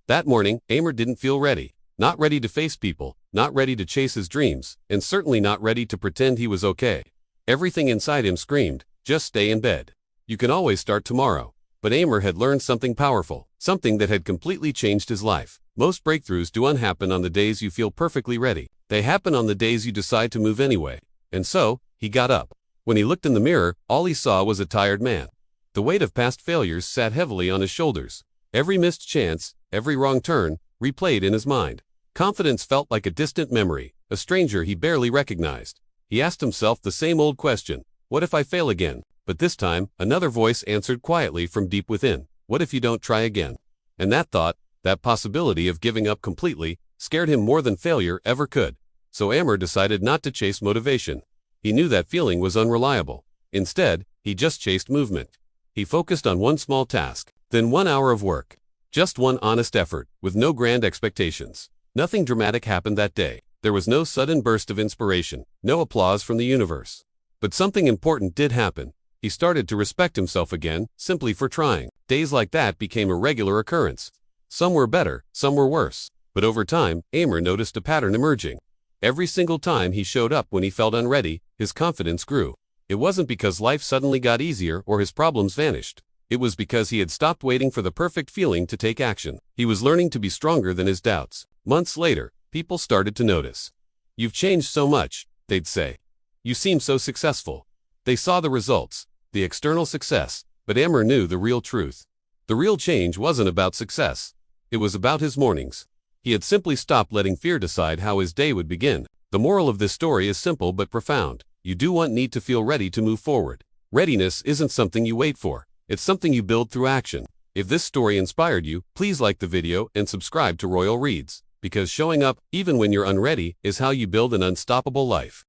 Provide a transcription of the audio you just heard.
That morning, Amer didn't feel ready. Not ready to face people, not ready to chase his dreams, and certainly not ready to pretend he was okay. Everything inside him screamed, just stay in bed. You can always start tomorrow. But Amer had learned something powerful, something that had completely changed his life. Most breakthroughs don't happen on the days you feel perfectly ready. They happen on the days you decide to move anyway. And so, he got up. When he looked in the mirror, all he saw was a tired man. The weight of past failures sat heavily on his shoulders. Every missed chance, every wrong turn, replayed in his mind. Confidence felt like a distant memory, a stranger he barely recognized. He asked himself the same old question, what if I fail again? But this time, another voice answered quietly from deep within, what if you don't try again? And that thought, that possibility of giving up completely, scared him more than failure ever could. So Amer decided not to chase motivation. He knew that feeling was unreliable. Instead, he just chased movement. He focused on one small task, then 1 hour of work. Just one honest effort, with no grand expectations. Nothing dramatic happened that day. There was no sudden burst of inspiration, no applause from the universe. But something important did happen. He started to respect himself again, simply for trying. Days like that became a regular occurrence. Some were better, some were worse. But over time, Amer noticed a pattern emerging. Every single time he showed up when he felt unready, his confidence grew. It wasn't because life suddenly got easier or his problems vanished. It was because he had stopped waiting for the perfect feeling to take action. He was learning to be stronger than his doubts. Months later, people started to notice. You've changed so much, they'd say. You seem so successful. They saw the results, the external success, but Amer knew the real truth. The real change wasn't about success. It was about his mornings. He had simply stopped letting fear decide how his day would begin. The moral of this story is simple but profound. You need to feel ready to move forward. Readiness isn't something you wait for. It's something you build through action. If this story inspired you, please like the video and subscribe to Royal Reads, because showing up, even when you're unready, is how you build an unstoppable life.